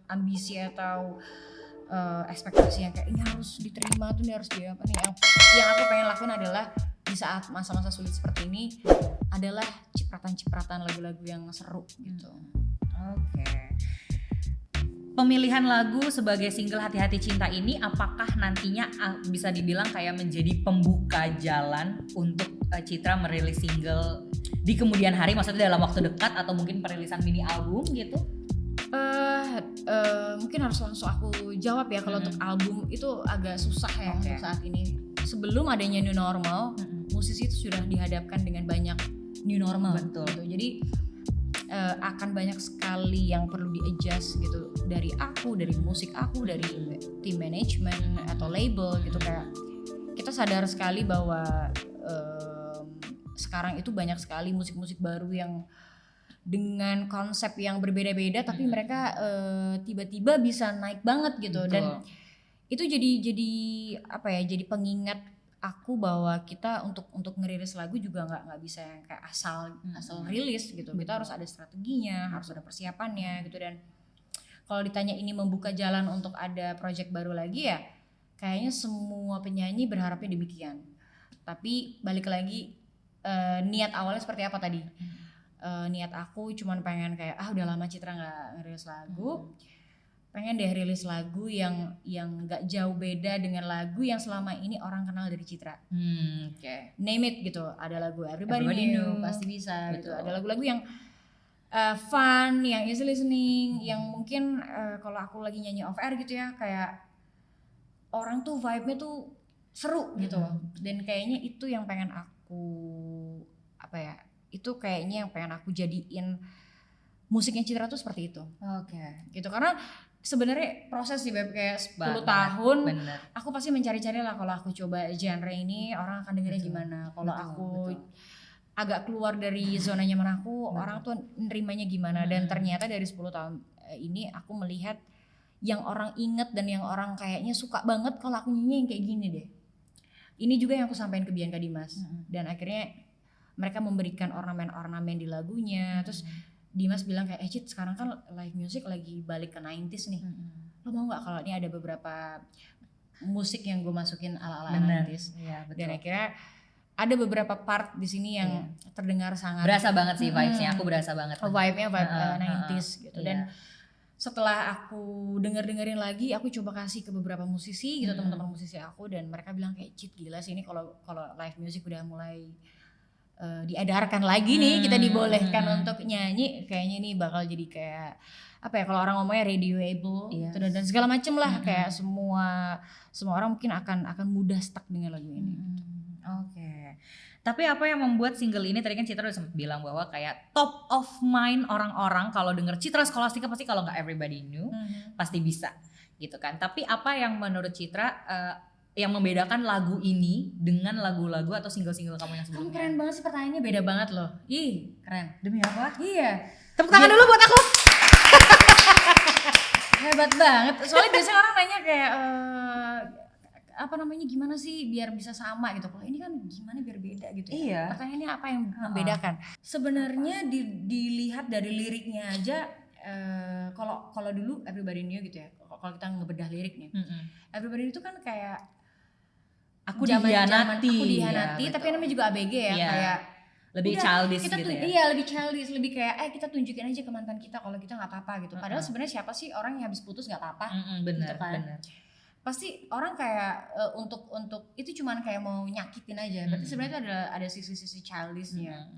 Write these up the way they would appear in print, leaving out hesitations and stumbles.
ambisi atau ekspektasi yang kayak ini harus diterima tuh, ini harus di apa nih, yang aku pengen lakuin adalah di saat masa-masa sulit seperti ini adalah cipratan-cipratan lagu-lagu yang seru gitu. Oke. Pemilihan lagu sebagai single Hati-Hati Cinta ini apakah nantinya bisa dibilang kayak menjadi pembuka jalan untuk Citra merilis single di kemudian hari, maksudnya dalam waktu dekat atau mungkin perilisan mini album gitu? Mungkin harus langsung aku jawab ya. Kalau untuk album itu agak susah ya untuk saat ini. Sebelum adanya new normal, musisi itu sudah dihadapkan dengan banyak new normal. Betul. Gitu. Jadi akan banyak sekali yang perlu di-adjust gitu, dari aku, dari musik aku, dari tim manajemen atau label gitu. Kayak kita sadar sekali bahwa sekarang itu banyak sekali musik-musik baru yang dengan konsep yang berbeda-beda, tapi mereka tiba-tiba bisa naik banget gitu. Betul. Dan itu jadi apa ya, jadi pengingat aku bahwa kita untuk ngerilis lagu juga nggak bisa yang kayak asal rilis gitu. Kita harus ada strateginya, harus ada persiapannya gitu. Dan kalau ditanya ini membuka jalan untuk ada project baru lagi, ya kayaknya semua penyanyi berharapnya demikian. Tapi balik lagi, niat awalnya seperti apa tadi? Niat aku cuman pengen kayak udah lama Citra nggak ngerilis lagu, pengen deh rilis lagu yang nggak jauh beda dengan lagu yang selama ini orang kenal dari Citra. Name it gitu, ada lagu Everybody Knew, Pasti Bisa. Betul. Gitu, ada lagu-lagu yang fun, yang easy listening, yang mungkin kalau aku lagi nyanyi off air gitu ya, kayak orang tuh vibe-nya tuh seru gitu. Dan kayaknya itu yang pengen aku itu kayaknya yang pengen aku jadiin musiknya Citra tuh seperti itu. Gitu, karena sebenarnya proses sih Beb, kayak 10 tahun aku pasti mencari-cari lah, kalau aku coba genre ini orang akan dengerin gimana, kalau aku agak keluar dari zona nyaman aku, orang tuh nerimanya gimana. Dan ternyata dari 10 tahun ini aku melihat yang orang inget dan yang orang kayaknya suka banget kalau aku nyanyi yang kayak gini deh. Ini juga yang aku sampaikan ke Bianca Dimas. Dan akhirnya mereka memberikan ornamen-ornamen di lagunya. Terus Dimas bilang kayak, Cit, sekarang kan live music lagi balik ke 90s nih. Lo mau gak kalau ini ada beberapa musik yang gue masukin ala-ala 90s? Iya, betul. Dan akhirnya ada beberapa part di sini yang terdengar sangat berasa banget sih vibes-nya. Aku berasa banget. Vibe-nya vibe 90s gitu. Dan setelah aku dengerin lagi, aku coba kasih ke beberapa musisi gitu, teman-teman musisi aku, dan mereka bilang kayak, Cit, gila sih ini kalau live music udah mulai diedarkan lagi nih, kita dibolehkan untuk nyanyi, kayaknya ini bakal jadi kayak apa ya, kalau orang ngomongnya radioable gitu, dan segala macem lah. Kayak semua orang mungkin akan mudah stuck dengan lagu ini. Tapi apa yang membuat single ini, tadi kan Citra udah sempat bilang bahwa kayak top of mind orang-orang kalau denger Citra Scholastika pasti, kalau nggak Everybody Knew, pasti bisa gitu kan. Tapi apa yang menurut Citra yang membedakan lagu ini dengan lagu-lagu atau single-single kamu yang sebelumnya? Kamu keren banget sih, pertanyaannya beda banget loh. Ih, keren. Demi apa? Iya. Tepuk tangan dulu buat aku. Hebat banget. Soalnya biasanya orang nanya kayak gimana sih biar bisa sama gitu. Kalau ini kan gimana biar beda gitu ya. Iya. Pertanyaannya apa yang membedakan? Sebenarnya dilihat dari liriknya aja. Kalau dulu Everybody Knew gitu ya. Kalau kita ngebedah liriknya, Everybody Knew itu kan kayak aku dihianati, tapi namanya juga ABG ya, kayak lebih childish gitu ya. Iya, lebih childish, lebih kayak kita tunjukin aja ke mantan kita kalau kita nggak apa-apa gitu. Padahal sebenarnya siapa sih orang yang habis putus nggak apa-apa? Bener, gitu kan. bener. Pasti orang kayak untuk itu cuman kayak mau nyakitin aja. Berarti sebenarnya itu ada sisi-sisi childishnya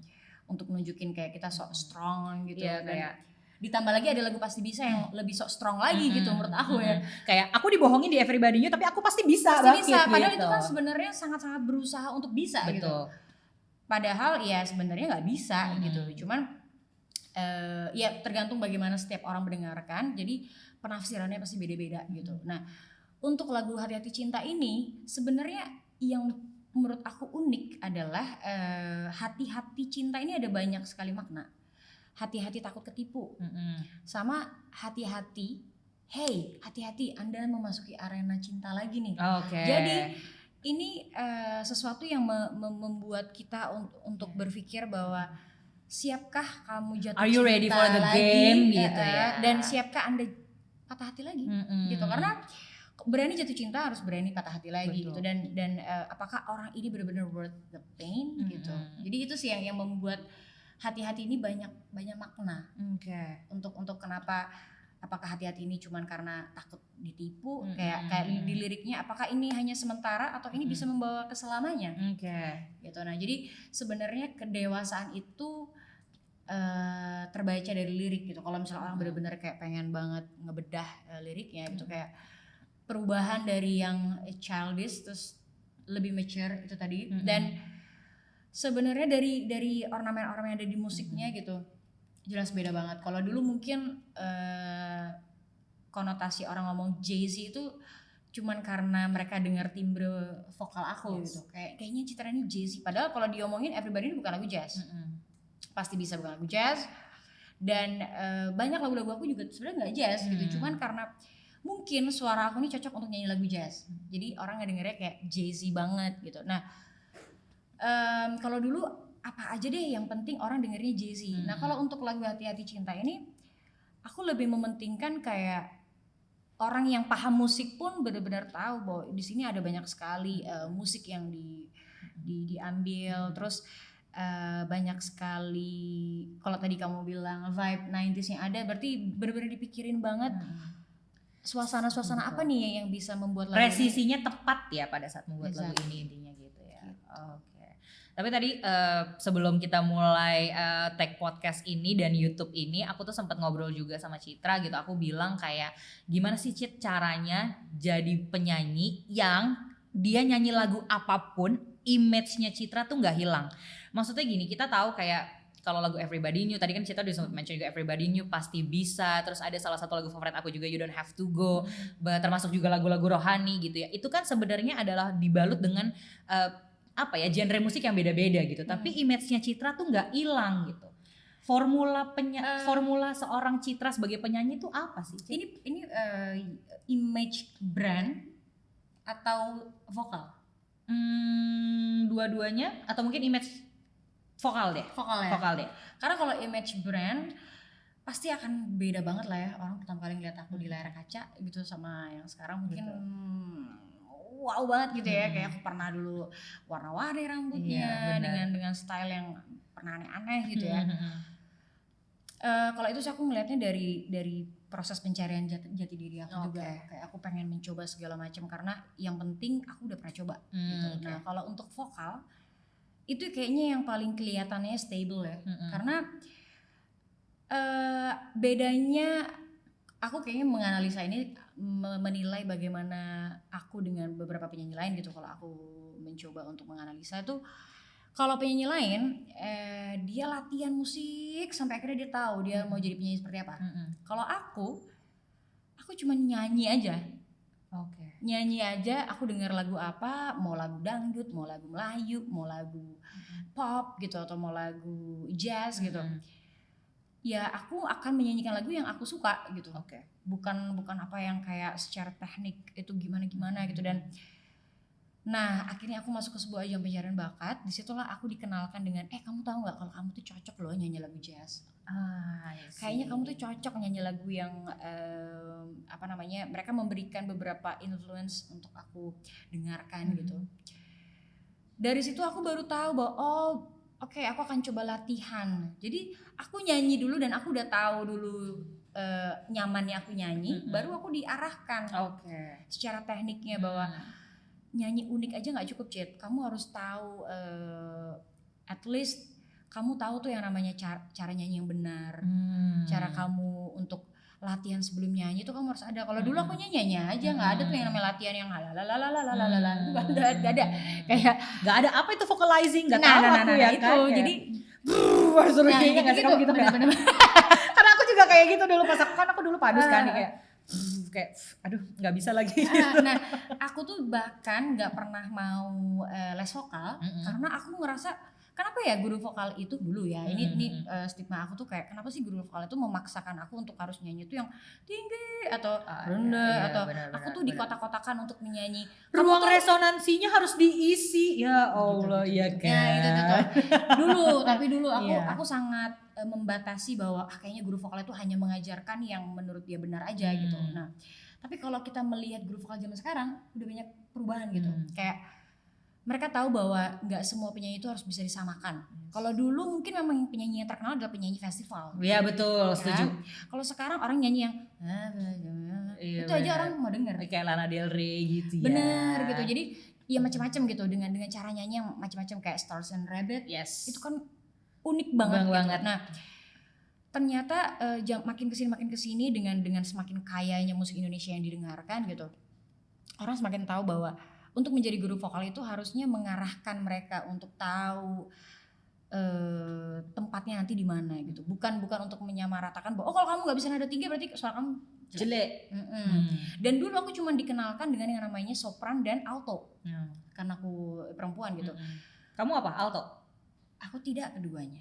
untuk nunjukin kayak kita sok strong gitu. Iya, kayak ditambah lagi ada lagu Pasti Bisa yang lebih sok strong lagi gitu menurut aku ya. Kayak aku dibohongin di Everybody Knew tapi aku pasti bisa. Padahal gitu. itu kan sebenarnya sangat-sangat berusaha untuk bisa. Betul. Gitu. Padahal ya sebenarnya nggak bisa gitu. Cuman ya tergantung bagaimana setiap orang mendengarkan. Jadi penafsirannya pasti beda-beda gitu. Nah, untuk lagu Hati-Hati Cinta ini sebenarnya yang menurut aku unik adalah hati-hati cinta ini ada banyak sekali makna. Hati-hati takut ketipu, sama hati-hati, hey hati-hati Anda memasuki arena cinta lagi nih. Jadi ini sesuatu yang membuat kita untuk berpikir bahwa siapkah kamu jatuh Are you cinta ready for the lagi, game gitu ya. Dan siapkah Anda patah hati lagi gitu. Karena berani jatuh cinta harus berani patah hati lagi. Betul. Gitu. Dan apakah orang ini benar-benar worth the pain gitu. Jadi itu sih yang membuat hati-hati ini banyak makna. Untuk kenapa, apakah hati-hati ini cuman karena takut ditipu, kayak di liriknya, apakah ini hanya sementara atau ini bisa membawa ke selamanya. Gitu. Nah, jadi sebenarnya kedewasaan itu terbaca dari lirik gitu. Kalau misalnya orang benar-benar kayak pengen banget ngebedah liriknya gitu, kayak perubahan dari yang childish terus lebih mature itu tadi. Dan sebenarnya dari ornamen-ornamen yang ada di musiknya gitu jelas beda banget. Kalau dulu mungkin konotasi orang ngomong Jay-Z itu cuman karena mereka dengar timbre vokal aku gitu. Kayaknya Citra ini Jay-Z, padahal kalau diomongin Everybody ini bukan lagu jazz. Pasti bisa bukan lagu jazz. Dan banyak lagu-lagu aku juga sebenarnya nggak jazz gitu, cuman karena mungkin suara aku ini cocok untuk nyanyi lagu jazz, jadi orang ngedengernya kayak Jay-Z banget gitu. Nah, kalau dulu apa aja deh yang penting orang dengernya Jay-Z. Nah, kalau untuk lagu Hati-Hati Cinta ini aku lebih mementingkan kayak orang yang paham musik pun benar-benar tahu bahwa di sini ada banyak sekali musik yang diambil, terus banyak sekali, kalau tadi kamu bilang vibe 90s yang ada, berarti benar-benar dipikirin banget suasana-suasana apa nih yang bisa membuat lagu presisinya tepat ya pada saat membuat lagu ini, intinya gitu ya. Oke. Tapi tadi sebelum kita mulai take podcast ini dan YouTube ini, aku tuh sempat ngobrol juga sama Citra gitu. Aku bilang kayak gimana sih Cit caranya jadi penyanyi yang dia nyanyi lagu apapun image-nya Citra tuh nggak hilang. Maksudnya gini, kita tahu kayak kalau lagu Everybody Knew, tadi kan Citra udah sempat mention juga Everybody Knew, Pasti Bisa, terus ada salah satu lagu favorit aku juga You Don't Have To Go, termasuk juga lagu-lagu rohani gitu ya. Itu kan sebenarnya adalah dibalut dengan genre musik yang beda-beda gitu, tapi image-nya Citra tuh nggak hilang gitu. Formula seorang Citra sebagai penyanyi itu apa sih? Ini image brand atau vokal? Dua-duanya atau mungkin image vokal deh. Vokal deh. Karena kalau image brand pasti akan beda banget lah ya. Orang pertama kali ngeliat aku di layar kaca gitu sama yang sekarang mungkin wow banget gitu ya. Kayak aku pernah dulu warna-warni rambutnya, dengan style yang pernah aneh-aneh gitu ya. Kalau itu sih aku ngeliatnya dari proses pencarian jati diri aku juga. Kayak aku pengen mencoba segala macam karena yang penting aku udah pernah coba gitu. Nah, kalau untuk vokal itu kayaknya yang paling kelihatannya stable ya. Karena bedanya aku kayaknya menganalisa ini, menilai bagaimana aku dengan beberapa penyanyi lain gitu. Kalau aku mencoba untuk menganalisa itu, kalau penyanyi lain dia latihan musik sampai akhirnya dia tahu dia mau jadi penyanyi seperti apa. Kalau aku cuma nyanyi aja. Nyanyi aja, aku dengar lagu apa, mau lagu dangdut, mau lagu Melayu, mau lagu pop gitu, atau mau lagu jazz gitu. Ya aku akan menyanyikan lagu yang aku suka gitu. Bukan apa yang kayak secara teknik itu gimana gitu. Dan nah akhirnya aku masuk ke sebuah ajang pencarian bakat. Disitulah aku dikenalkan dengan kamu tahu nggak kalau kamu tuh cocok loh nyanyi lagu jazz. Kayaknya kamu tuh cocok nyanyi lagu yang mereka memberikan beberapa influence untuk aku dengarkan gitu. Dari situ aku baru tahu bahwa aku akan coba latihan. Jadi aku nyanyi dulu dan aku udah tahu dulu nyamannya aku nyanyi, baru aku diarahkan secara tekniknya bahwa nyanyi unik aja nggak cukup, Cit. Kamu harus tahu at least kamu tahu tuh yang namanya cara nyanyi yang benar, cara kamu untuk latihan sebelum nyanyi itu kamu harus ada. Kalau dulu aku nyanyi aja, nggak ada tuh yang namanya latihan yang halalalalalalalalala, nggak ada. Kayak nggak ada apa itu vocalizing, nggak tahu aku ya itu. Kan? Jadi harus suruh nyanyi nggak sih kamu gitu ya? Karena aku juga kayak gitu dulu pas aku dulu padus kan kayak aduh nggak bisa lagi. Nah aku tuh bahkan nggak pernah mau les vokal karena aku ngerasa kenapa ya guru vokal itu dulu ya ini stigma aku tuh kayak kenapa sih guru vokal itu memaksakan aku untuk harus nyanyi itu yang tinggi atau rendah atau aku tuh dikotak-kotakan untuk menyanyi. Ruang resonansinya harus diisi ya Allah ya kan. Dulu tapi dulu aku sangat membatasi bahwa kayaknya guru vokal itu hanya mengajarkan yang menurut dia benar aja gitu. Nah, tapi kalau kita melihat guru vokal zaman sekarang udah banyak perubahan gitu. Kayak mereka tahu bahwa nggak semua penyanyi itu harus bisa disamakan. Kalau dulu mungkin memang penyanyi yang terkenal adalah penyanyi festival. Iya betul, setuju. Kalau sekarang orang nyanyi yang itu aja orang mau denger. Kayak Lana Del Rey gitu ya. Bener gitu. Jadi ya macam-macam gitu dengan cara nyanyi yang macam-macam kayak Stars and Rabbit. Yes. Itu kan unik banget gitu. Banget. Nah, ternyata makin kesini dengan semakin kayanya musik Indonesia yang didengarkan gitu, orang semakin tahu bahwa untuk menjadi guru vokal itu harusnya mengarahkan mereka untuk tahu tempatnya nanti di mana gitu. Bukan untuk menyamaratakan bahwa kalau kamu nggak bisa nada tinggi berarti suara kamu jelek. Dan dulu aku cuma dikenalkan dengan yang namanya sopran dan alto karena aku perempuan gitu. Kamu apa? Alto? Aku tidak keduanya.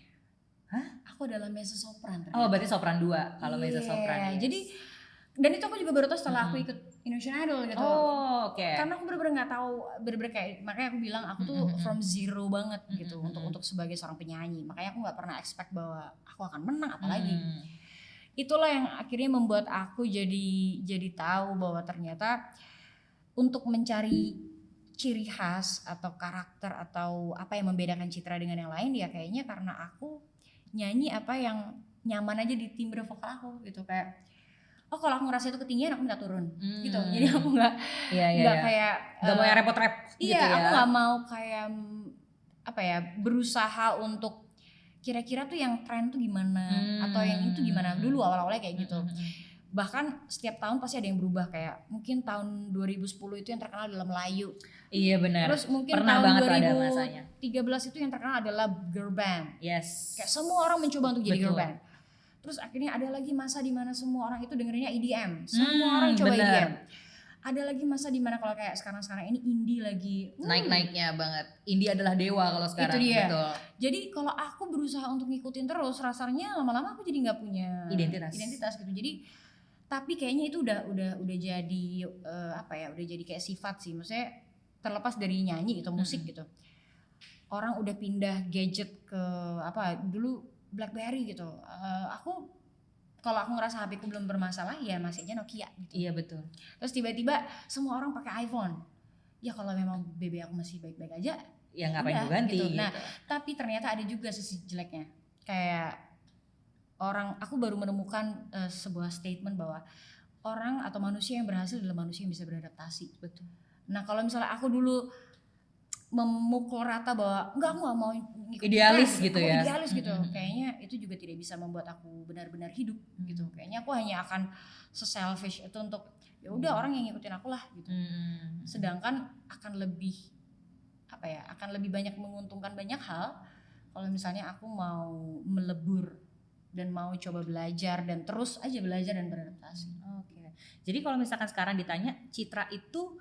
Hah? Aku adalah mezzo sopran. Oh, berarti sopran 2 kalau mezzo sopran. Yes. Jadi dan itu aku juga baru tahu setelah aku ikut Indonesian Idol gitu. Oh, oke. Karena aku bener-bener nggak tahu, bener-bener kayak makanya aku bilang aku tuh from zero banget gitu untuk sebagai seorang penyanyi. Makanya aku nggak pernah expect bahwa aku akan menang apalagi. Itulah yang akhirnya membuat aku jadi tahu bahwa ternyata untuk mencari ciri khas atau karakter atau apa yang membedakan Citra dengan yang lain ya kayaknya karena aku nyanyi apa yang nyaman aja di timbre vokal aku gitu. Kayak kalau aku ngerasa itu ketinggian aku minta turun gitu. Jadi aku nggak kayak nggak mau yang repot-repot gitu ya. Aku nggak mau kayak apa ya berusaha untuk kira-kira tuh yang tren tuh gimana atau yang itu gimana dulu awal-awalnya kayak gitu. Bahkan setiap tahun pasti ada yang berubah, kayak mungkin tahun 2010 itu yang terkenal adalah Melayu. Iya benar. Terus mungkin pernah tahun banget 2013 itu yang terkenal adalah girl band. Yes. Kayak semua orang mencoba untuk jadi girl band. Terus akhirnya ada lagi masa di mana semua orang itu dengerinnya EDM. Semua orang coba EDM. Ada lagi masa di mana kalau kayak sekarang ini indie lagi naik-naiknya banget. Indie adalah dewa kalau sekarang. Itu dia. Betul. Jadi kalau aku berusaha untuk ngikutin terus, rasanya lama-lama aku jadi nggak punya identitas gitu. Jadi tapi kayaknya itu udah jadi udah jadi kayak sifat sih. Maksudnya terlepas dari nyanyi gitu, musik gitu. Orang udah pindah gadget ke dulu BlackBerry gitu. Kalau aku ngerasa HP ku belum bermasalah ya masih aja Nokia gitu. Iya betul. Terus tiba-tiba semua orang pakai iPhone. Ya kalau memang BB aku masih baik-baik aja, ya ngapain gue ganti gitu. Nah, tapi ternyata ada juga sisi jeleknya. Kayak aku baru menemukan sebuah statement bahwa orang atau manusia yang berhasil adalah manusia yang bisa beradaptasi. Betul. Nah, kalau misalnya aku dulu memukul rata bahwa enggak, aku gak mau idealis gitu ya. Idealis gitu. Kayaknya itu juga tidak bisa membuat aku benar-benar hidup gitu. Kayaknya aku hanya akan se-selfish itu untuk ya udah orang yang ngikutin aku lah gitu. Sedangkan akan lebih banyak menguntungkan banyak hal kalau misalnya aku mau melebur dan mau coba belajar dan terus aja belajar dan beradaptasi. Oke. Jadi kalau misalkan sekarang ditanya Citra itu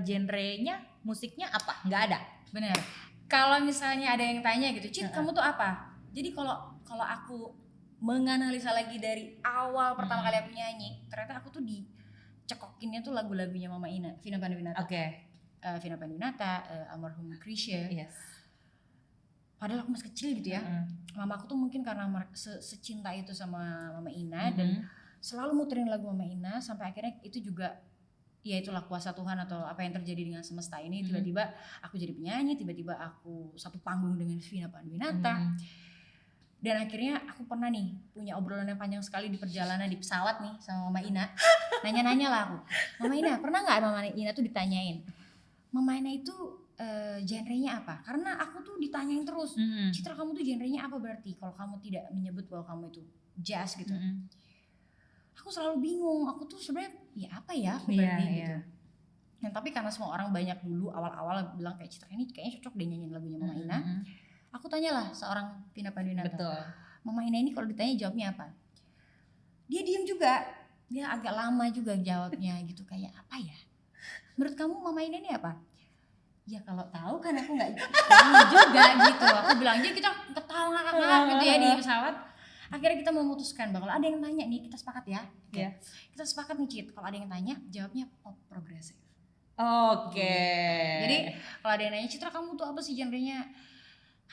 genrenya musiknya apa? Nggak ada. Bener. Kalau misalnya ada yang tanya gitu, Cit kamu tuh apa? Jadi kalau aku menganalisa lagi dari awal pertama kali aku nyanyi, ternyata aku tuh dicekokinnya tuh lagu-lagunya Mama Ina, Vina Panduwinata. Oke. Vina Panduwinata, almarhum Chrisye. Yes. Padahal aku masih kecil gitu ya. Mama aku tuh mungkin karena secinta itu sama Mama Ina dan selalu muterin lagu Mama Ina sampai akhirnya itu juga ya itulah kuasa Tuhan atau apa yang terjadi dengan semesta ini. Tiba-tiba aku jadi penyanyi, tiba-tiba aku satu panggung dengan Vina Panduwinata. Dan akhirnya aku pernah nih punya obrolan yang panjang sekali di perjalanan di pesawat nih sama Mama Ina. Nanya-nanya lah aku, Mama Ina pernah gak Mama Ina tuh ditanyain, Mama Ina itu genrenya apa? Karena aku tuh ditanyain terus, Citra kamu tuh genrenya apa berarti kalau kamu tidak menyebut bahwa kamu itu jazz gitu. Aku selalu bingung, aku tuh sebenarnya ya apa ya aku berarti gitu. Nah, tapi karena semua orang banyak dulu awal-awal bilang kayak Citra ini kayaknya cocok deh nyanyiin lagunya Mama Ina. Aku tanyalah seorang Vina Panduwinata. Betul. Mama Ina ini kalau ditanya jawabnya apa? Dia diem juga. Dia agak lama juga jawabnya gitu kayak apa ya? Menurut kamu Mama Ina ini apa? Ya kalau tahu kan aku nggak juga gitu. Aku bilang aja kita ketawa ngakak-ngakak gitu ya di pesawat. Akhirnya kita memutuskan bahwa kalau ada yang tanya nih kita sepakat ya. Yeah. Kita sepakat nih Cit. Kalau ada yang tanya jawabnya pop progresif. Oke. Jadi kalau ada yang nanya Citra kamu tuh apa sih genrenya?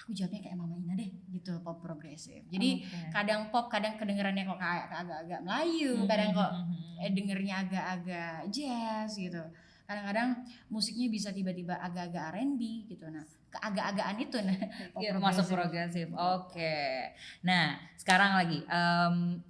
aku jawabnya kayak Mama Ina deh gitu, pop progresif. Jadi kadang pop, kadang kedengerannya kok kayak agak-agak Melayu, kadang kok dengernya agak-agak jazz gitu. Kadang-kadang musiknya bisa tiba-tiba agak-agak R&B gitu. Nah, keagak-agakan itu masuk progresif. Oke. Nah, sekarang lagi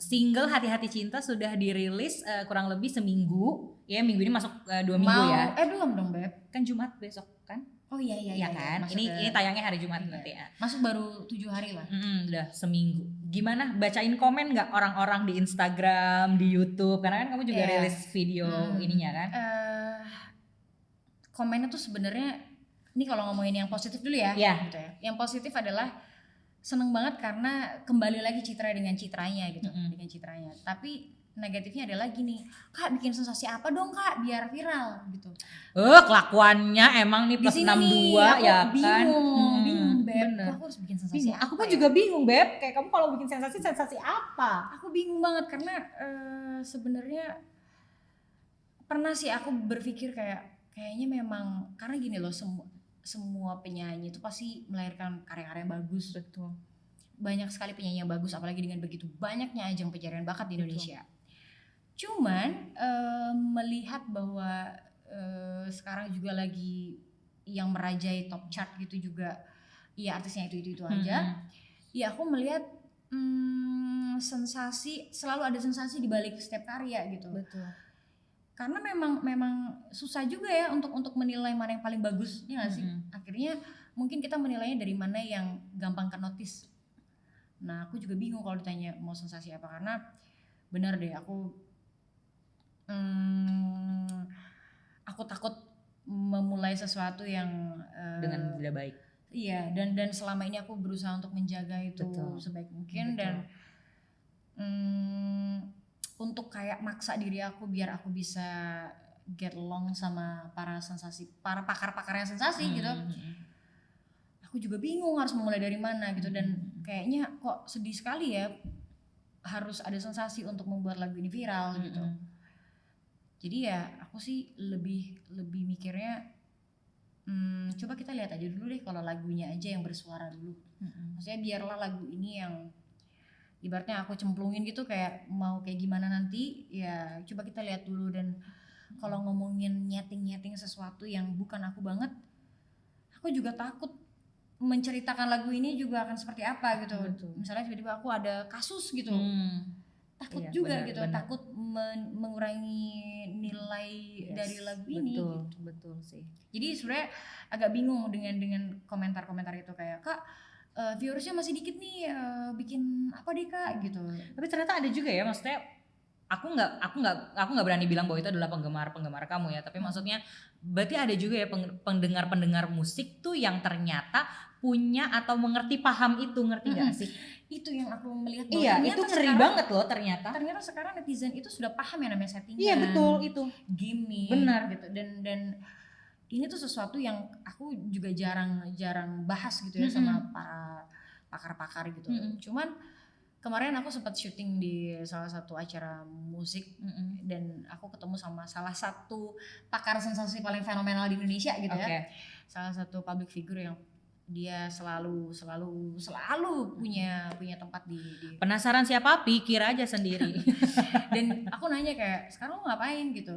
single Hati-Hati Cinta sudah dirilis kurang lebih seminggu. Ya, minggu ini masuk 2 minggu ya. Belum dong, Beb. Kan Jumat besok kan? Oh iya kan. Ini tayangnya hari Jumat nanti ya. Masuk baru 7 hari lah. Udah seminggu. Gimana, bacain komen nggak orang-orang di Instagram, di YouTube? Karena kan kamu juga rilis video ininya kan? Komennya tuh sebenarnya, ini kalau ngomongin yang positif dulu ya, gitu ya. Yang positif adalah seneng banget karena kembali lagi Citra dengan citranya gitu, dengan citranya. Tapi negatifnya adalah gini, Kak bikin sensasi apa dong Kak biar viral gitu. Kelakuannya emang nih plus 62 ya kan. Bingung Beb, aku harus bikin sensasi apa? Aku pun juga bingung Beb, kayak kamu kalau bikin sensasi apa? Aku bingung banget karena sebenarnya pernah sih aku berpikir kayaknya memang karena gini loh, semua penyanyi itu pasti melahirkan karya-karya yang bagus. Betul. Banyak sekali penyanyi yang bagus, apalagi dengan begitu banyaknya ajang pencarian bakat di Indonesia. Cuman melihat bahwa sekarang juga lagi yang merajai top chart gitu juga, ya artisnya itu aja. Ya aku melihat sensasi, selalu ada sensasi di balik setiap karya gitu. Betul. Karena memang susah juga ya untuk menilai mana yang paling bagus, ya nggak sih? Akhirnya mungkin kita menilainya dari mana yang gampang ke notice. Nah aku juga bingung kalau ditanya mau sensasi apa, karena benar deh aku takut memulai sesuatu yang dengan tidak baik. Iya, dan selama ini aku berusaha untuk menjaga itu sebaik mungkin. Dan untuk kayak maksa diri aku biar aku bisa get along sama para pakar-pakarnya sensasi gitu. Aku juga bingung harus memulai dari mana gitu, dan kayaknya kok sedih sekali ya harus ada sensasi untuk membuat lagu ini viral gitu. Jadi ya aku sih lebih mikirnya coba kita lihat aja dulu deh kalau lagunya aja yang bersuara dulu. Maksudnya biarlah lagu ini yang ibaratnya aku cemplungin gitu, kayak mau kayak gimana nanti ya coba kita lihat dulu. Dan kalau ngomongin nyeting sesuatu yang bukan aku banget, aku juga takut menceritakan lagu ini juga akan seperti apa gitu. Misalnya tiba-tiba aku ada kasus gitu, takut juga gitu, takut mengurangi nilai dari lagu ini. Betul sih. Jadi sebenarnya agak bingung dengan komentar-komentar itu, kayak Kak viewersnya masih dikit nih, bikin apa deh Kak gitu. Tapi ternyata ada juga ya, maksudnya aku nggak berani bilang bahwa itu adalah penggemar kamu ya, tapi maksudnya berarti ada juga ya pendengar musik tuh yang ternyata punya atau paham itu, ngerti nggak sih? Itu yang aku melihat. Iya, itu ngeri banget loh ternyata. Ternyata sekarang netizen itu sudah paham yang namanya settingan. Iya betul, itu gimmick. Benar gitu. Dan ini tuh sesuatu yang aku juga jarang bahas gitu ya sama para pakar-pakar gitu. Cuman kemarin aku sempat syuting di salah satu acara musik, dan aku ketemu sama salah satu pakar sensasi paling fenomenal di Indonesia gitu ya. Salah satu public figure yang dia selalu punya tempat di penasaran siapa, pikir aja sendiri. Dan aku nanya kayak, sekarang lo ngapain gitu?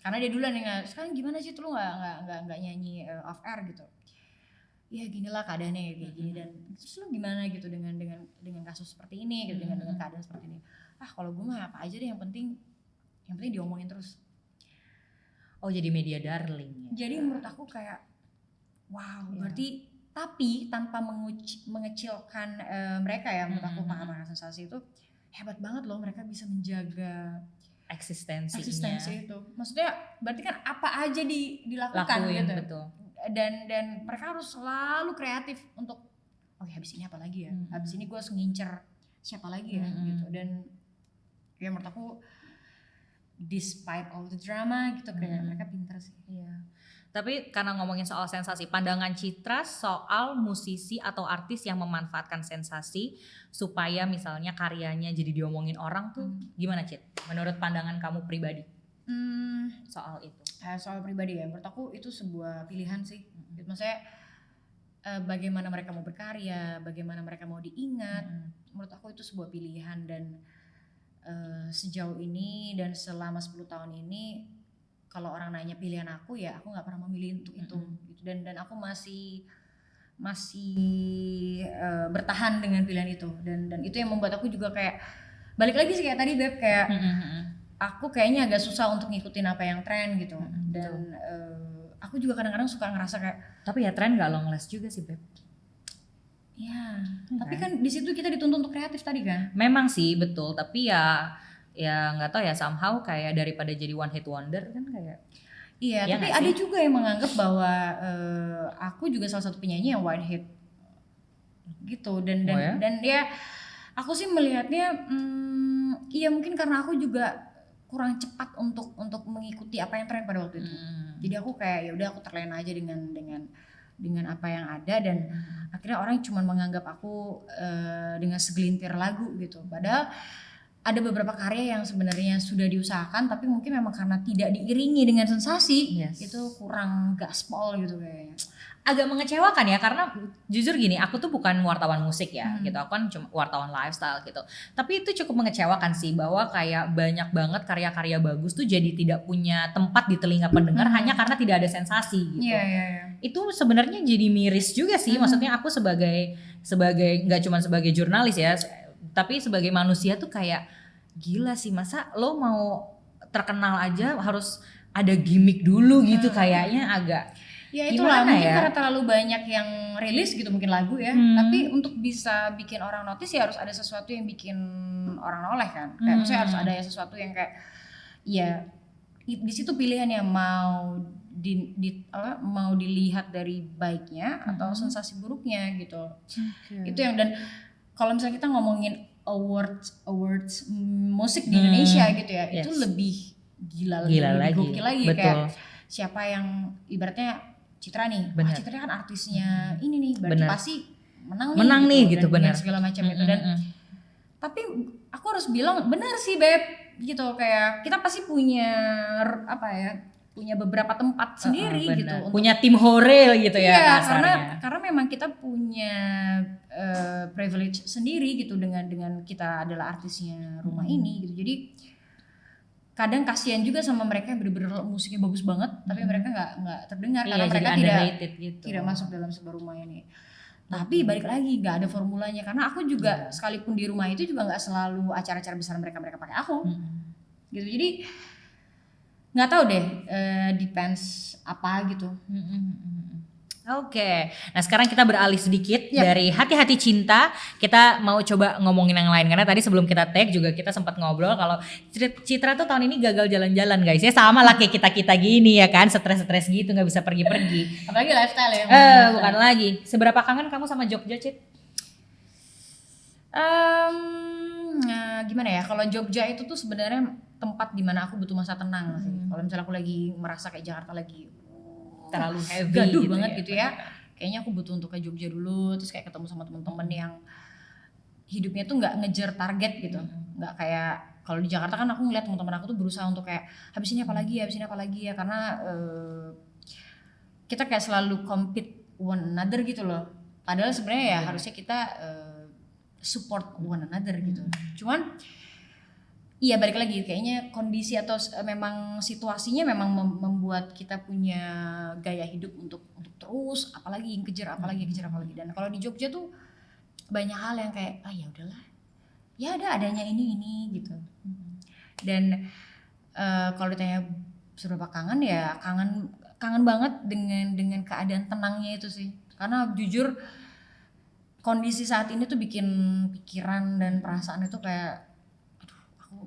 Karena dia duluan yang sekarang gimana sih tuh lo nggak nyanyi off air gitu? Ya ginilah keadaannya kayak gini, dan terus lo gimana gitu dengan kasus seperti ini gitu, dengan keadaan seperti ini. Kalau gue mah apa aja deh, yang penting diomongin terus. Oh jadi media darling ya. Jadi menurut aku kayak wow, berarti tapi tanpa mengecilkan mereka ya, menurut aku pakar sensasi itu hebat banget loh, mereka bisa menjaga eksistensi itu. Maksudnya berarti kan apa aja dilakukan gitu. Betul. Dan mereka harus selalu kreatif untuk habis ini apa lagi ya, habis ini gue harus ngincer siapa lagi ya gitu. Dan ya menurut aku despite all the drama gitu, kayak mereka pintar sih. Iya. Tapi karena ngomongin soal sensasi, pandangan Citra soal musisi atau artis yang memanfaatkan sensasi supaya misalnya karyanya jadi diomongin orang tuh gimana Cit? Menurut pandangan kamu pribadi soal itu? Soal pribadi ya, menurut aku itu sebuah pilihan sih. Maksudnya bagaimana mereka mau berkarya, bagaimana mereka mau diingat. Menurut aku itu sebuah pilihan, dan sejauh ini dan selama 10 tahun ini kalau orang nanya pilihan aku, ya aku nggak pernah memilih untuk itu gitu. Dan aku masih bertahan dengan pilihan itu, dan itu yang membuat aku juga kayak balik lagi sih kayak tadi Beb, kayak aku kayaknya agak susah untuk ngikutin apa yang tren gitu. Dan aku juga kadang-kadang suka ngerasa kayak, tapi ya tren gak long last juga sih Beb. ya tapi kan di situ kita dituntut untuk kreatif tadi kan. Memang sih betul, tapi ya nggak tahu ya, somehow kayak daripada jadi one hit wonder kan kayak. Iya, ya tapi ada juga yang menganggap bahwa aku juga salah satu penyanyi yang one hit gitu, dan ya aku sih melihatnya iya mungkin karena aku juga kurang cepat untuk mengikuti apa yang tren pada waktu itu. Jadi aku kayak ya udah aku terlena aja dengan apa yang ada, dan akhirnya orang cuma menganggap aku dengan segelintir lagu gitu. Padahal ada beberapa karya yang sebenarnya sudah diusahakan, tapi mungkin memang karena tidak diiringi dengan sensasi, itu kurang gaspol gitu kayaknya. Agak mengecewakan ya, karena jujur gini, aku tuh bukan wartawan musik ya gitu, aku kan cuma wartawan lifestyle gitu. Tapi itu cukup mengecewakan sih, bahwa kayak banyak banget karya-karya bagus tuh jadi tidak punya tempat di telinga pendengar hanya karena tidak ada sensasi gitu. Itu sebenarnya jadi miris juga sih. Maksudnya aku sebagai nggak cuma sebagai jurnalis ya, tapi sebagai manusia tuh kayak gila sih, masa lo mau terkenal aja harus ada gimmick dulu gitu, kayaknya agak. Ya itulah mungkin karena terlalu banyak yang rilis gitu mungkin lagu ya. Tapi untuk bisa bikin orang notice ya harus ada sesuatu yang bikin orang noleh kan. Kayak maksudnya harus ada sesuatu yang kayak ya di situ pilihannya mau mau dilihat dari baiknya atau sensasi buruknya gitu. Itu yang, dan kalau misalnya kita ngomongin awards musik di Indonesia gitu ya, itu lebih gila lebih gokil lagi. Kayak siapa yang ibaratnya Citra nih, Citra kan artisnya ini nih, berarti pasti menang nih gitu, dan segala macam itu. Dan tapi aku harus bilang benar sih Beb gitu, kayak kita pasti punya punya beberapa tempat sendiri gitu, punya tim hore gitu ya kasarnya. Karena memang kita punya privilege sendiri gitu dengan kita adalah artisnya rumah ini gitu. Jadi kadang kasihan juga sama mereka yang bener-bener musiknya bagus banget tapi mereka nggak terdengar karena mereka tidak masuk dalam sebuah rumah ini. Tapi balik lagi nggak ada formulanya, karena aku juga sekalipun di rumah itu juga nggak selalu acara-acara besar mereka pakai aku gitu. Jadi nggak tahu deh, depends apa gitu. Oke, nah sekarang kita beralih sedikit dari hati-hati cinta, kita mau coba ngomongin yang lain, karena tadi sebelum kita tag juga kita sempat ngobrol kalau Citra tuh tahun ini gagal jalan-jalan guys ya, sama lah kayak kita gini ya kan, stres gitu nggak bisa pergi-pergi. Apalagi lifestyle ya. Bukan lagi. Seberapa kangen kamu sama Jogja, Cit? Gimana ya, kalau Jogja itu tuh sebenarnya tempat dimana aku butuh masa tenang sih. Kalau misalnya aku lagi merasa kayak Jakarta lagi terlalu heavy gaduh gitu banget gitu ya, kayaknya aku butuh untuk ke Jogja dulu, terus kayak ketemu sama teman-teman yang hidupnya tuh nggak ngejar target gitu, nggak kayak kalau di Jakarta kan aku ngeliat teman-teman aku tuh berusaha untuk kayak habis ini apa lagi ya, karena kita kayak selalu compete one another gitu loh, padahal sebenarnya ya harusnya kita support one another gitu. Cuman iya balik lagi kayaknya kondisi atau memang situasinya memang membuat kita punya gaya hidup untuk terus apalagi kejar apalagi. Dan kalau di Jogja tuh banyak hal yang kayak ya udahlah, ya ada adanya ini gitu. Dan kalau ditanya seberapa kangen, ya kangen banget dengan keadaan tenangnya itu sih, karena jujur kondisi saat ini tuh bikin pikiran dan perasaan itu kayak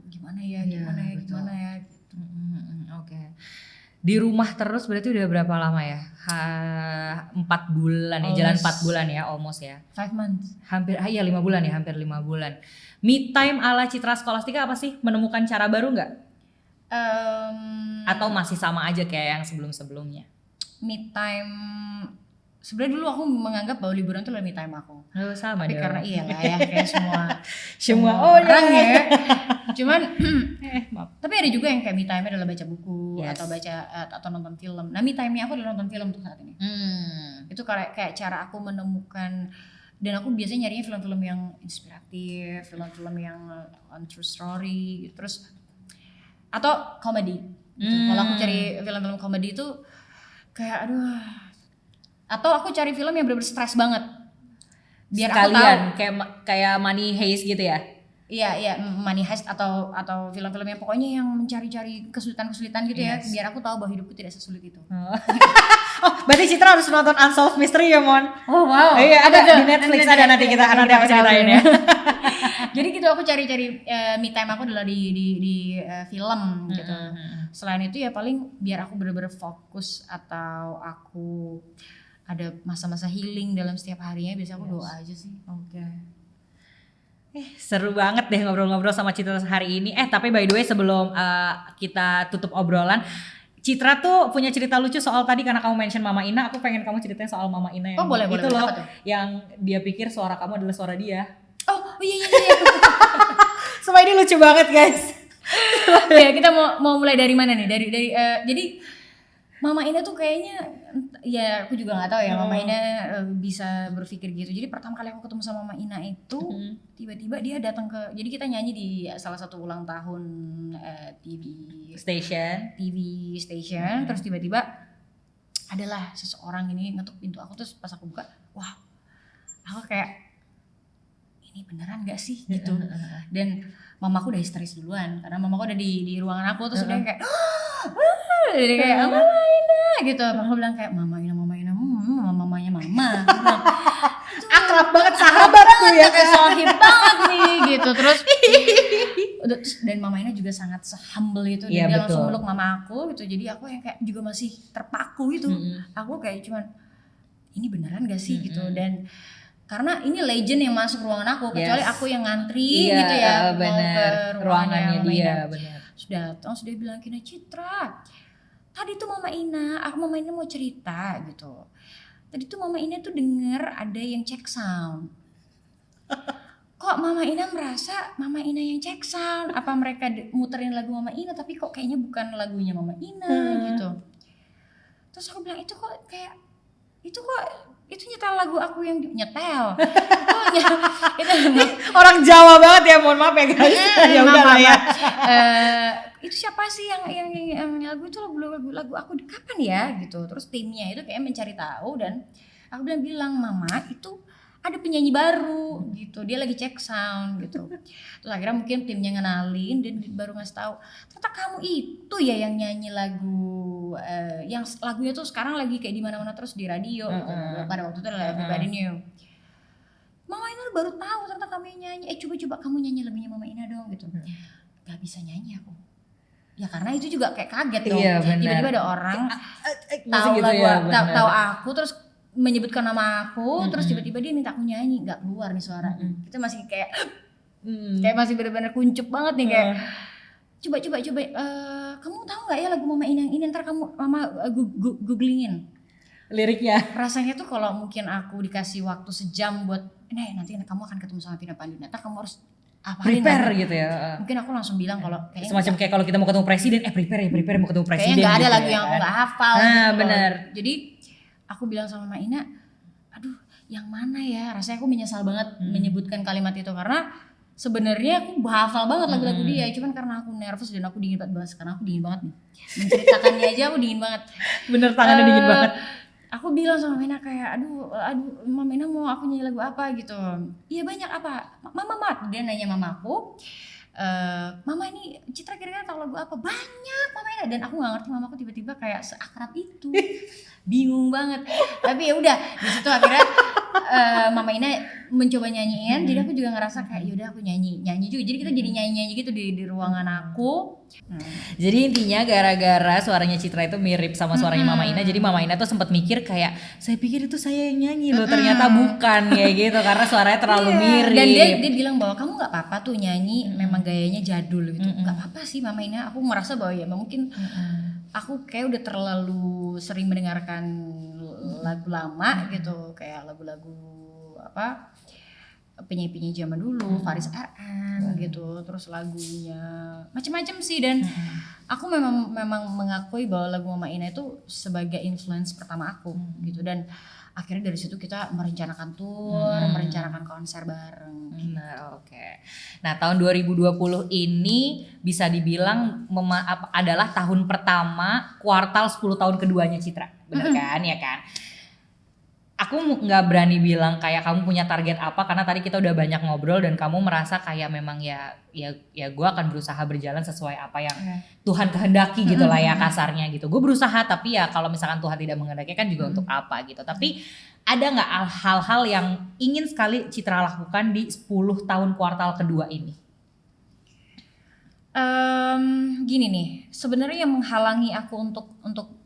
gimana ya gitu. Oke. Di rumah terus berarti udah berapa lama ya? 4 bulan ya, jalan 4 bulan ya, almost ya. 5 months. Hampir 5 bulan ya, hampir 5 bulan. Me time ala Citra Scholastika apa sih? Menemukan cara baru nggak? Um, Atau masih sama aja kayak yang sebelum-sebelumnya? Me time sebenarnya dulu aku menganggap bahwa liburan itu adalah me time aku. Sama Tapi dong. karena iyalah ya kayak semua orang ya. Cuman maaf. tapi ada juga yang kayak me time adalah baca buku Yes. atau baca atau nonton film. Nah, me time-nya aku adalah nonton film untuk saat ini. Itu kayak cara aku menemukan, dan aku biasanya nyarinya film-film yang inspiratif, film-film yang on true story gitu. Terus atau komedi gitu. Kalau aku cari film-film komedi itu kayak aduh, atau aku cari film yang bener-bener stres banget biar Sekalian, aku tahu kayak Money Heist gitu ya. iya Money Heist atau film-film yang pokoknya yang mencari-cari kesulitan-kesulitan gitu ya, biar aku tahu bahwa hidupku tidak sesulit itu. Oh, berarti Citra harus nonton Unsolved Mystery ya, Mon? Oh wow. Iya, ada di Netflix, ada nanti aku ceritain ya. Jadi gitu aku cari-cari me time aku adalah di film gitu. Selain itu ya paling biar aku benar-benar fokus atau aku ada masa-masa healing dalam setiap harinya, biasanya aku doa aja sih. Oke. Seru banget deh ngobrol-ngobrol sama Citra hari ini. Tapi by the way sebelum kita tutup obrolan, Citra tuh punya cerita lucu soal tadi karena kamu mention Mama Ina, aku pengen kamu ceritain soal Mama Ina yang boleh, itu loh, apa tuh? yang dia pikir suara kamu adalah suara dia. Oh iya. Sumpah ini lucu banget guys. Ya kita mau mulai dari mana nih? Dari jadi Mama Ina tuh kayaknya ya aku juga nggak tahu ya Mama Ina bisa berpikir gitu. Jadi pertama kali aku ketemu sama Mama Ina itu tiba-tiba dia datang jadi kita nyanyi di salah satu ulang tahun TV station. Terus tiba-tiba adalah seseorang ini ngetuk pintu aku, terus pas aku buka, wah, aku kayak ini beneran gak sih gitu. Dan mamaku udah histeris duluan karena mamaku udah di ruangan aku, terus udah kayak jadi kayak Mama Ina gitu. Aku bilang kayak Mama Ina mamanya mama. Akrab banget, sahabat tuh ya, kayak sohib banget nih gitu. Terus dan Mama Ina juga sangat humble itu, dan dia langsung meluk mama aku gitu. Jadi aku yang kayak juga masih terpaku itu. Aku kayak cuman ini beneran gak sih gitu. Dan karena ini legend yang masuk ruangan aku, kecuali aku yang ngantri gitu ya, mau ke ruangannya dia. Sudah bilang gini, Citra, tadi tuh Mama Ina mau cerita gitu. Tadi tuh Mama Ina tuh denger ada yang check sound. Kok Mama Ina merasa Mama Ina yang check sound? Apa mereka muterin lagu Mama Ina tapi kok kayaknya bukan lagunya Mama Ina gitu. Terus aku bilang itu nyetel lagu aku yang nyetel. Orang Jawa banget ya, mohon maaf ya guys. Ya udah lah ya. Itu siapa sih yang lagu itu lagu aku kapan ya gitu. Terus timnya itu kayak mencari tahu, dan aku bilang Mama itu ada penyanyi baru gitu, dia lagi cek sound gitu. Terus akhirnya mungkin timnya ngenalin dan baru ngasih tahu, ternyata kamu itu ya yang nyanyi lagu yang lagunya tuh sekarang lagi kayak di mana-mana terus di radio gitu. Pada waktu itu adalah Everybody Knew. Mama Ina baru tahu ternyata kamu yang nyanyi. Coba kamu nyanyi lagunya Mama Ina dong gitu. Gak bisa nyanyi aku. Ya karena itu juga kayak kaget dong. Tiba-tiba ada orang tahu gitu lagu ya, tahu aku terus menyebutkan nama aku, terus tiba-tiba dia minta aku nyanyi, nggak keluar nih suara. Kita masih kayak masih benar-benar kuncup banget nih kayak coba kamu tahu nggak ya lagu Mama Ina yang ini, ntar mama googlingin liriknya. Rasanya tuh kalau mungkin aku dikasih waktu sejam buat nanti kamu akan ketemu sama Vina Panduwinata, kamu harus prepare gitu ya. Mungkin aku langsung bilang kalau semacam kayak kalau kita mau ketemu presiden, prepare mau ketemu presiden. Kayaknya nggak ada gitu lagu yang aku nggak hafal. Benar. Jadi aku bilang sama Mama Ina, aduh yang mana ya, rasanya aku menyesal banget menyebutkan kalimat itu karena sebenarnya aku hafal banget lagu-lagu dia, cuman karena aku nervous dan aku dingin banget, karena aku dingin banget nih menceritakannya aja aku dingin banget. Bener, tangannya dingin banget. Aku bilang sama Mama Ina kayak aduh Mama Ina mau aku nyanyi lagu apa gitu. Iya banyak apa, Mama dia nanya mamaku, Mama ini Citra kira-kira tahu lagu apa? Banyak Mama Ina, dan aku nggak ngerti mamaku tiba-tiba kayak seakrab itu. Bingung banget. Tapi ya udah di situ akhirnya Mama Ina mencoba nyanyiin, jadi aku juga ngerasa kayak yaudah aku nyanyi juga. Jadi kita jadi nyanyi gitu di ruangan aku. Jadi intinya gara-gara suaranya Citra itu mirip sama suaranya Mama Ina, jadi Mama Ina tuh sempat mikir kayak saya pikir itu saya yang nyanyi loh, ternyata bukan ya gitu karena suaranya terlalu mirip. Dan dia bilang bahwa kamu nggak apa-apa tuh nyanyi, memang gayanya jadul gitu. Nggak apa-apa sih Mama Ina. Aku merasa bahwa ya mungkin aku kayak udah terlalu sering mendengarkan lagu lama gitu, kayak lagu-lagu apa penyanyi-penyanyi zaman dulu, Faris RM gitu, terus lagunya macam-macam sih. Dan aku memang mengakui bahwa lagu Mama Ina itu sebagai influence pertama aku gitu. Dan akhirnya dari situ kita merencanakan tour, merencanakan konser bareng. Nah, oke. Nah, tahun 2020 ini bisa dibilang adalah tahun pertama kuartal 10 tahun keduanya Citra. Bener kan? Ya kan? Aku nggak berani bilang kayak kamu punya target apa, karena tadi kita udah banyak ngobrol dan kamu merasa kayak memang ya gue akan berusaha berjalan sesuai apa yang Tuhan kehendaki gitu lah ya kasarnya gitu. Gue berusaha, tapi ya kalau misalkan Tuhan tidak menghendaki kan juga untuk apa gitu. Tapi ada nggak hal-hal yang ingin sekali Citra lakukan di 10 tahun kuartal kedua ini? Gini nih, sebenarnya yang menghalangi aku untuk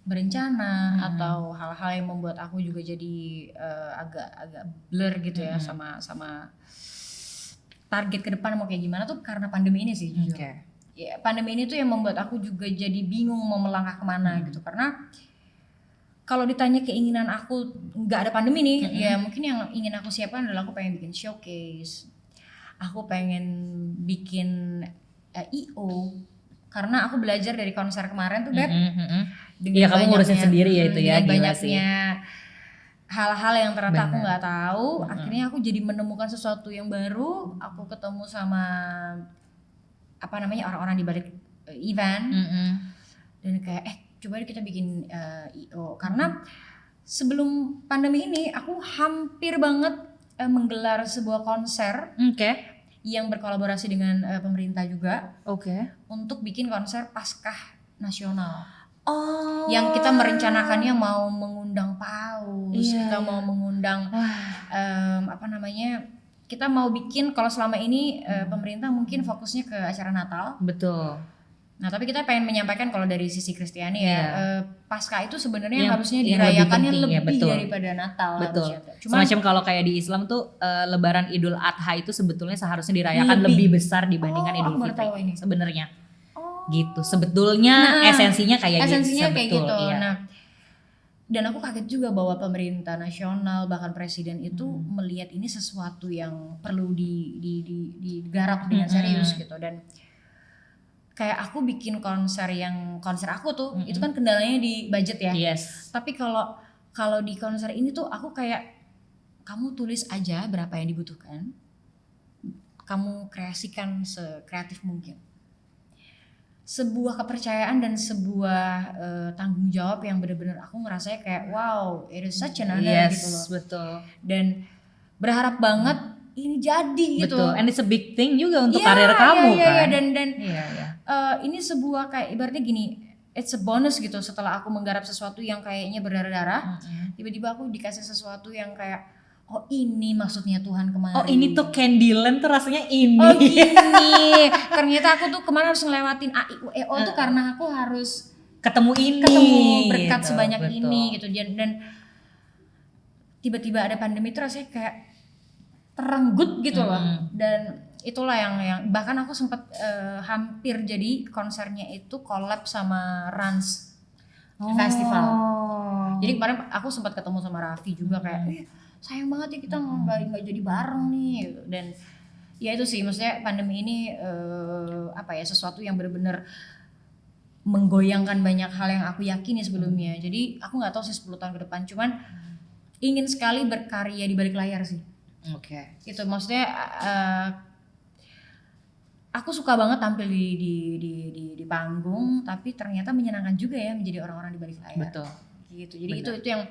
berencana atau hal-hal yang membuat aku juga jadi agak blur gitu ya sama target ke depan mau kayak gimana tuh karena pandemi ini sih jujur. Ya, pandemi ini tuh yang membuat aku juga jadi bingung mau melangkah kemana gitu, karena kalau ditanya keinginan aku nggak ada pandemi nih, ya mungkin yang ingin aku siapkan adalah aku pengen bikin showcase, aku pengen bikin I.O. karena aku belajar dari konser kemarin tuh Beb. Iya, kamu ngurusin sendiri ya itu ya, gila banyaknya sih. Hal-hal yang ternyata aku nggak tahu, akhirnya aku jadi menemukan sesuatu yang baru. Aku ketemu sama apa namanya orang-orang di balik event dan kayak coba kita bikin I.O. karena sebelum pandemi ini aku hampir banget menggelar sebuah konser yang berkolaborasi dengan pemerintah juga untuk bikin konser Paskah nasional. Yang kita merencanakannya mau mengundang paus, kita mau mengundang apa namanya, kita mau bikin kalau selama ini pemerintah mungkin fokusnya ke acara Natal. Betul. Nah tapi kita pengen menyampaikan kalau dari sisi Kristiani Paskah itu sebenarnya harusnya dirayakannya lebih daripada Natal. Betul. Cuma semacam kalau kayak di Islam tuh Lebaran Idul Adha itu sebetulnya seharusnya dirayakan lebih besar dibandingkan Idul Fitri sebenarnya. Gitu sebetulnya esensinya kayak gitu. Iya. Nah dan aku kaget juga bahwa pemerintah nasional bahkan presiden itu melihat ini sesuatu yang perlu digarap dengan serius gitu. Dan kayak aku bikin konser aku tuh itu kan kendalanya di budget ya. Tapi kalau di konser ini tuh aku kayak kamu tulis aja berapa yang dibutuhkan, kamu kreasikan sekreatif mungkin. Sebuah kepercayaan dan sebuah tanggung jawab yang benar-benar aku ngerasanya kayak wow, it is such an honor gitu loh. Betul. Dan berharap banget ini jadi gitu. Betul. And it's a big thing juga untuk karir kamu kan. Dan ini sebuah kayak ibaratnya gini, it's a bonus gitu setelah aku menggarap sesuatu yang kayaknya berdarah-darah, tiba-tiba aku dikasih sesuatu yang kayak oh ini maksudnya Tuhan kemarin. Oh ini tuh Candyland tuh rasanya ini. Oh gini. Ternyata aku tuh kemarin harus ngelewatin A-I-U-E-O tuh karena aku harus ketemu berkat gitu, sebanyak ini gitu. Dan tiba-tiba ada pandemi itu rasanya kayak terenggut gitu loh. Dan itulah yang bahkan aku sempat hampir jadi konsernya itu collab sama Rans Festival. Jadi kemarin aku sempat ketemu sama Raffi juga kayak sayang banget ya kita nggak jadi bareng nih gitu. Dan ya itu sih maksudnya pandemi ini sesuatu yang benar-benar menggoyangkan banyak hal yang aku yakini sebelumnya. Jadi aku nggak tahu sih 10 tahun ke depan, cuman ingin sekali berkarya di balik layar sih. Gitu maksudnya aku suka banget tampil di panggung, tapi ternyata menyenangkan juga ya menjadi orang-orang di balik layar. Betul. Gitu. Jadi itu yang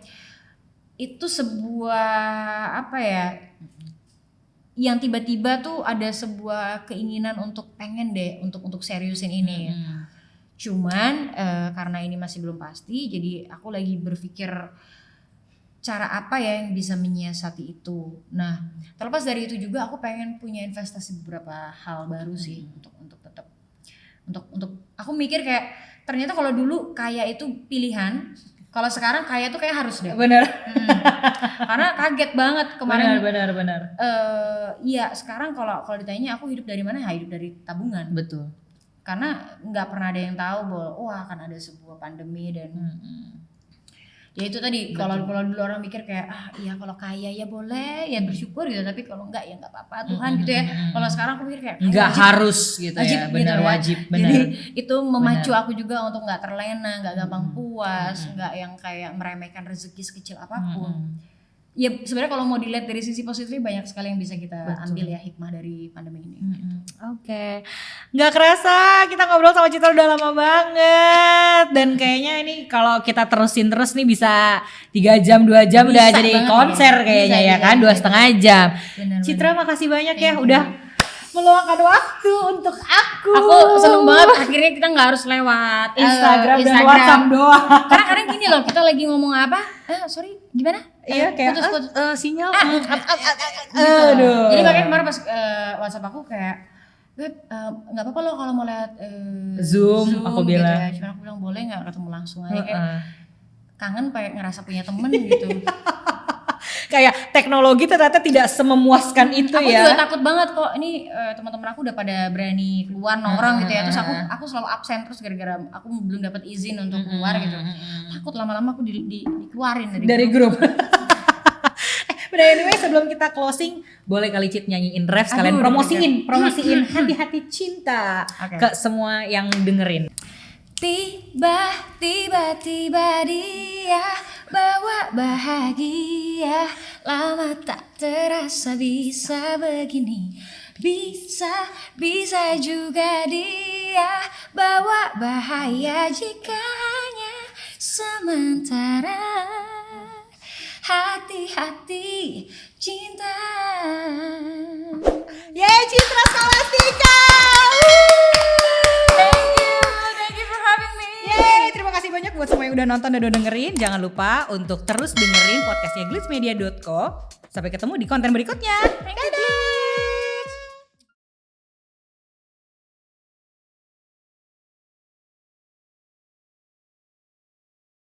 itu sebuah yang tiba-tiba tuh ada sebuah keinginan untuk pengen deh untuk seriusin ini. Cuman karena ini masih belum pasti, jadi aku lagi berpikir cara apa ya yang bisa menyiasati itu. Nah, terlepas dari itu juga aku pengen punya investasi beberapa hal baru sih untuk tetap untuk aku mikir kayak ternyata kalau dulu kaya itu pilihan, kalau sekarang kaya tuh kayak harus deh. Bener. Karena kaget banget kemarin. Benar. Iya, sekarang kalau ditanya aku hidup dari mana? Hidup dari tabungan. Betul. Karena nggak pernah ada yang tahu bahwa akan ada sebuah pandemi dan Ya itu tadi kalau dulu orang mikir kayak iya kalau kaya ya boleh ya bersyukur gitu, tapi kalau enggak ya enggak apa-apa Tuhan gitu ya. Kalau sekarang aku mikir kayak enggak harus gitu wajib ya, benar gitu, wajib, benar. Jadi itu memacu aku juga untuk nggak terlena, nggak gampang puas, nggak yang kayak meremehkan rezeki sekecil apapun. Ya sebenarnya kalau mau dilihat dari sisi positifnya banyak sekali yang bisa kita ambil ya hikmah dari pandemi ini. Oke. Nggak kerasa kita ngobrol sama Citra udah lama banget, dan kayaknya ini kalau kita terusin terus nih bisa 3 jam 2 jam bisa udah jadi konser ya. Kayaknya bisa, ya kan 2,5 jam. Bener. Citra makasih banyak ya udah meluangkan waktu untuk aku. Aku seneng banget akhirnya kita nggak harus lewat Instagram dan WhatsApp doang. Karena kadang gini loh, kita lagi ngomong apa? Sorry, gimana? Iya kayak putus. Sinyal. Gitu. Aduh. Jadi makanya kemarin pas WhatsApp aku kayak nggak apa-apa loh kalau mau lihat Zoom aku gitu bilang. ya. Cuma aku bilang boleh nggak ketemu langsung aja kayak kangen kayak ngerasa punya temen gitu. Kayak teknologi ternyata tidak sememuaskan itu aku ya. Aku juga takut banget kok ini teman-teman aku udah pada berani keluar nongkrong gitu ya. Terus aku selalu absen terus gara-gara aku belum dapat izin untuk keluar gitu. Takut lama-lama aku dikeluarin dari grup. But anyway sebelum kita closing boleh kali Cit nyanyiin ref sekalian promosiin hati-hati cinta ke semua yang dengerin. Tiba-tiba dia bawa bahagia, lama tak terasa bisa begini. Bisa juga dia bawa bahaya jika hanya sementara. Hati-hati cinta. Yeay Citra Scholastika. Thank you for having me. Yeay, terima kasih banyak buat semua yang udah nonton dan udah dengerin. Jangan lupa untuk terus dengerin podcastnya glitsmedia.co. Sampai ketemu di konten berikutnya. Dadah.